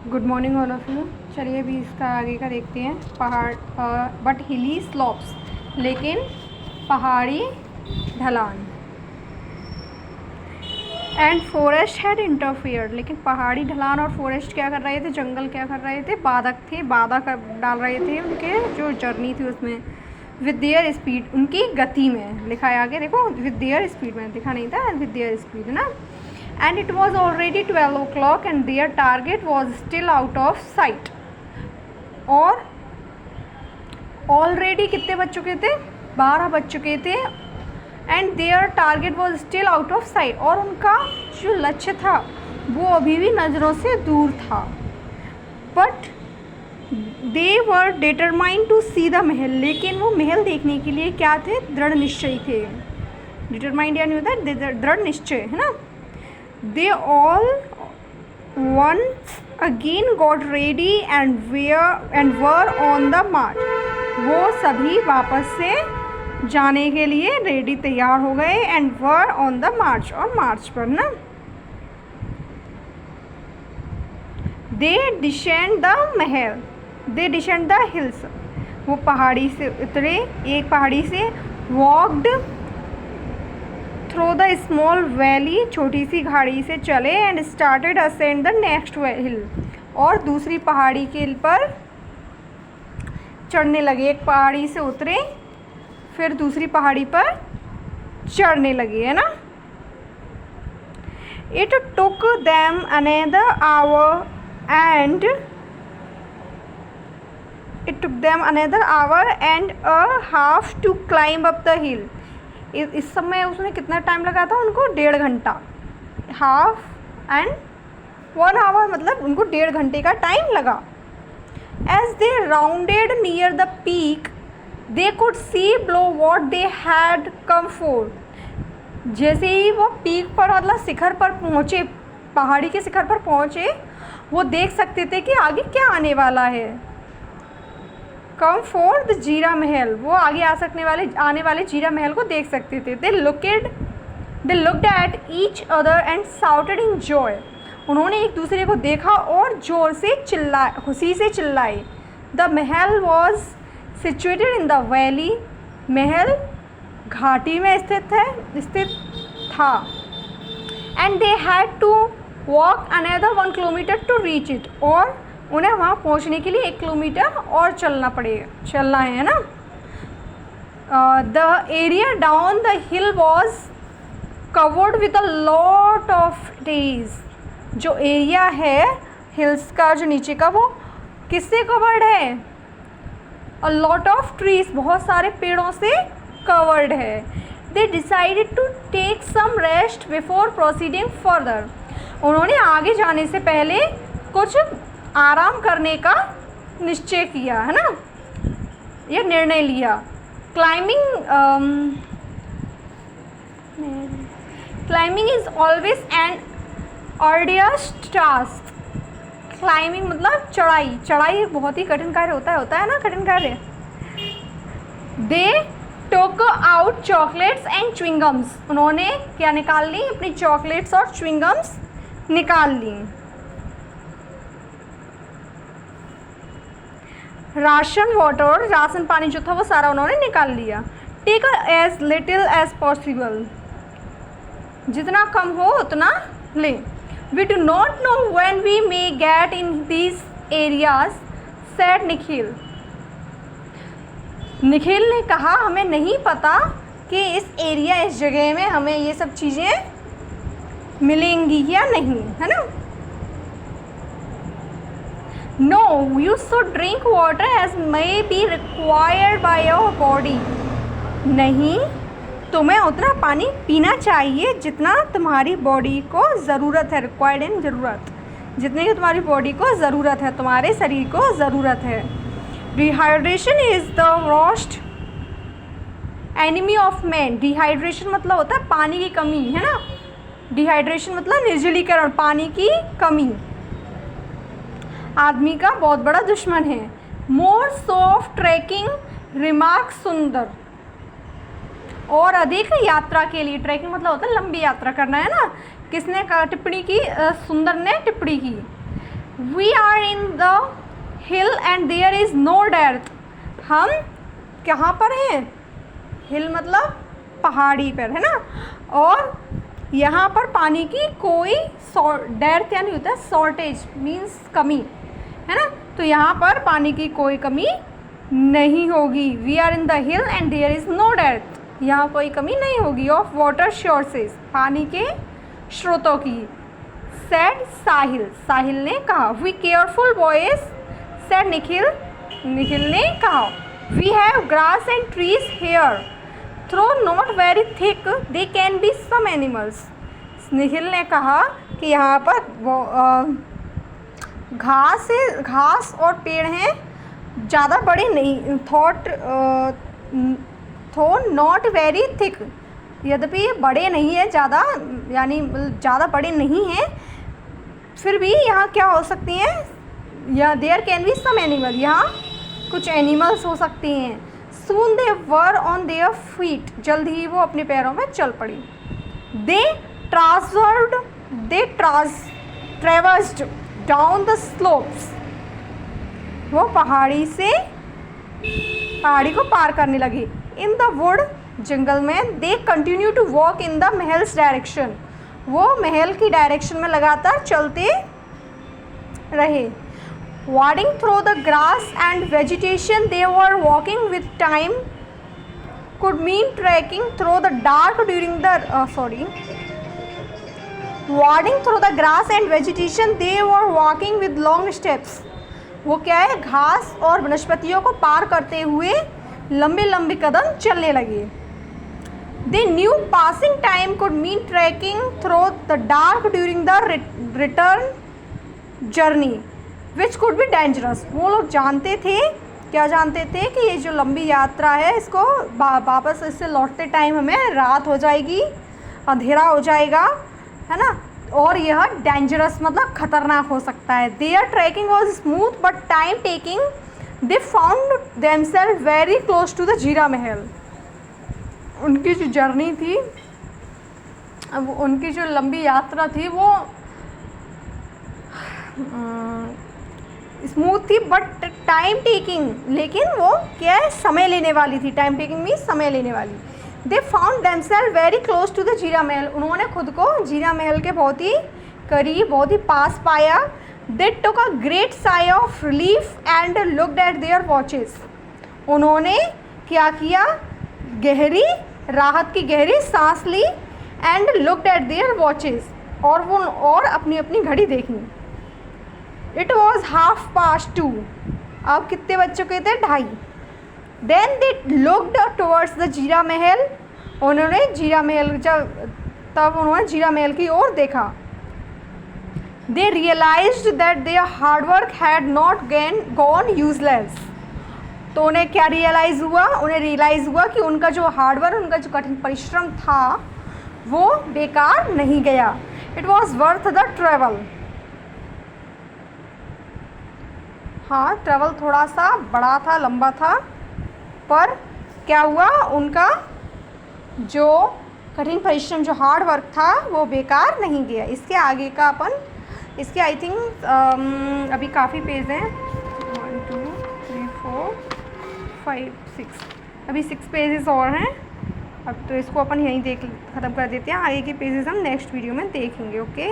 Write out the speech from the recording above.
Good morning all of you. चलिए अभी इसका आगे का देखते हैं। पहाड़ बट हिली स्लोप्स, लेकिन पहाड़ी ढलान। एंड फॉरेस्ट हैड इंटरफियर, लेकिन पहाड़ी ढलान और फॉरेस्ट क्या कर रहे थे, जंगल क्या कर रहे थे, बाधक थे, बाधा कर डाल रहे थे उनके जो जर्नी थी उसमें। विद देयर स्पीड, उनकी गति में लिखा है आगे देखो, विद देयर स्पीड में लिखा नहीं था, विद देयर स्पीड ना। And it was already 12 o'clock and their target was still out of sight। और already कितने बज चुके थे, 12 बज चुके थे। and their target was still out of sight, और उनका जो लक्ष्य था वो अभी भी नज़रों से दूर था। but they were determined to see the महल, लेकिन वो महल देखने के लिए क्या थे, दृढ़ निश्चयी थे। determined यानी होता है दृढ़ निश्चय, है ना। They all once again got ready and were on the march। वो सभी वापस से जाने के लिए रेडी तैयार हो गए। and were on the march, और मार्च पर ना। They descend the Mahal, they descend the hills। वो पहाड़ी से उतरे, एक पहाड़ी से। walked through the small valley, छोटी सी खाड़ी से चले। And started ascend the next hill, और दूसरी पहाड़ी के हिल पर चढ़ने लगे। एक पहाड़ी से उतरे, फिर दूसरी पहाड़ी पर चढ़ने लगे, है ना। It took them another hour and a half to climb up the hill. इस समय उसने कितना टाइम लगा था उनको, 1.5 घंटा। हाफ एंड 1 आवर, मतलब उनको 1.5 घंटे का टाइम लगा। As they rounded near the peak they could see below what they had come for. जैसे ही वो पीक पर, मतलब शिखर पर पहुँचे, पहाड़ी के शिखर पर पहुँचे, वो देख सकते थे कि आगे क्या आने वाला है। कम फॉर द जीरा महल, वो आगे आने वाले जीरा महल को देख सकते थे। They looked at each other and shouted in joy. उन्होंने एक दूसरे को देखा और जोर से खुशी से चिल्लाए। The mahal was situated in the valley, महल घाटी में स्थित था। And they had to walk another 1 kilometre to reach it, और उन्हें वहाँ पहुँचने के लिए 1 किलोमीटर और चलना है ना। The area down the hill was covered with a lot of trees. जो एरिया है हिल्स का, जो नीचे का, वो किससे कवर्ड है, अ लॉट ऑफ ट्रीज, बहुत सारे पेड़ों से कवर्ड है। They decided to take some rest before proceeding further. उन्होंने आगे जाने से पहले कुछ आराम करने का निश्चय किया, है ना, यह निर्णय लिया। Climbing is always an arduous task. Climbing मतलब चढ़ाई एक बहुत ही कठिन कार्य होता है ना, कठिन कार्य। दे टोक आउट चॉकलेट्स एंड च्युइंगम्स। उन्होंने क्या निकाल ली, अपनी चॉकलेट्स और च्युइंगम्स निकाल ली। राशन पानी जो था वो सारा उन्होंने निकाल लिया। Take as little as possible, जितना कम हो उतना ले। We do not know when we may get in these areas, said Nikhil. Nikhil ने कहा, हमें नहीं पता कि इस जगह में हमें ये सब चीज़ें मिलेंगी या नहीं, है ना। No, you should drink water as may be required by your body। नहीं, तुम्हें उतना पानी पीना चाहिए जितना तुम्हारी बॉडी को ज़रूरत है। रिक्वायर्ड इन ज़रूरत, जितने की तुम्हारी बॉडी को ज़रूरत है, तुम्हारे शरीर को ज़रूरत है। Dehydration is the worst enemy of man. Dehydration मतलब होता है पानी की कमी, है ना। डिहाइड्रेशन मतलब निर्जलीकरण, पानी की कमी आदमी का बहुत बड़ा दुश्मन है। मोर सॉफ्ट ट्रैकिंग रिमार्क सुंदर, और अधिक यात्रा के लिए, ट्रैकिंग मतलब होता है लंबी यात्रा करना, है ना। किसने टिप्पणी की, सुंदर ने टिप्पणी की। We are in the hill and there is no dearth. हम कहाँ पर हैं? हिल मतलब पहाड़ी पर, है ना। और यहाँ पर पानी की कोई डेर्थ या नहीं होता है, शॉर्टेज मीन्स कमी, है ना। तो यहाँ पर पानी की कोई कमी नहीं होगी। We are in the hill and there is no dearth, यहाँ कोई कमी नहीं होगी। ऑफ वाटर सोर्सेज, पानी के स्रोतों की। सेड साहिल, साहिल ने कहा। We careful boys, said Nikhil, Nikhil ने कहा। We have grass and trees here, though not very thick, they can be some animals. Nikhil ने कहा कि यहाँ पर वो घास और पेड़ हैं, ज़्यादा बड़े नहीं, थो नॉट वेरी थिक, यद्यपि ये बड़े नहीं है ज़्यादा, यानी ज़्यादा बड़े नहीं हैं, फिर भी यहाँ क्या हो सकती हैं, या there can be some animal, यहाँ कुछ एनिमल्स हो सकती हैं। Soon they were on their feet, जल्द ही वो अपने पैरों में चल पड़ी। They traversed down the slopes, वो पहाड़ी को पार करने लगी। इन द वुड, जंगल में। They continue to walk in the Mahal's direction, वो महल की डायरेक्शन में लगातार चलते रहे। Wading through the grass and vegetation, they were walking with time could mean trekking through the dark during the wading through the grass and vegetation, they were walking with long steps। वो क्या है, घास और वनस्पतियों को पार करते हुए लंबे लंबे कदम चलने लगे। They knew passing time could mean trekking through the dark during the return journey, which could be dangerous। वो लोग जानते थे, क्या जानते थे कि ये जो लंबी यात्रा है, इसको वापस इससे लौटते टाइम हमें रात हो जाएगी, अंधेरा हो जाएगा, है ना, और यह डेंजरस मतलब ख़तरनाक हो सकता है। Their tracking was smooth but time taking, they found themselves very close to the जीरा महल। उनकी जो जर्नी थी, उनकी जो लंबी यात्रा थी, वो स्मूथ थी बट टाइम टेकिंग, लेकिन वो क्या है, समय लेने वाली थी। टाइम टेकिंग मीन्स समय लेने वाली। They found themselves very close to the जीरा महल, उन्होंने खुद को जीरा महल के बहुत ही करीब, बहुत ही पास पाया। They took a great sigh of relief and looked at their watches, उन्होंने क्या किया, गहरी राहत की गहरी सांस ली। And looked at their watches, और अपनी अपनी घड़ी देखी। इट वॉज 2:30, अब कितने बज चुके थे, 2:30। Then they looked towards the जीरा महल, उन्होंने जीरा महल की ओर देखा। They realised that their hard work had not gone useless, तो उन्हें क्या रियलाइज़ हुआ, उन्हें रियलाइज़ हुआ कि उनका जो हार्डवर्क, उनका जो कठिन परिश्रम था, वो बेकार नहीं गया। It was worth the travel, हाँ ट्रैवल थोड़ा सा बड़ा था, लंबा था, पर क्या हुआ, उनका जो कठिन परिश्रम, जो हार्ड वर्क था, वो बेकार नहीं गया। इसके आगे का इसके आई थिंक अभी काफ़ी पेज हैं, 1 2 3 4 5 6, अभी 6 पेजेस और हैं। अब तो इसको अपन यहीं ख़त्म कर देते हैं, आगे के पेजेस हम नेक्स्ट वीडियो में देखेंगे। ओके।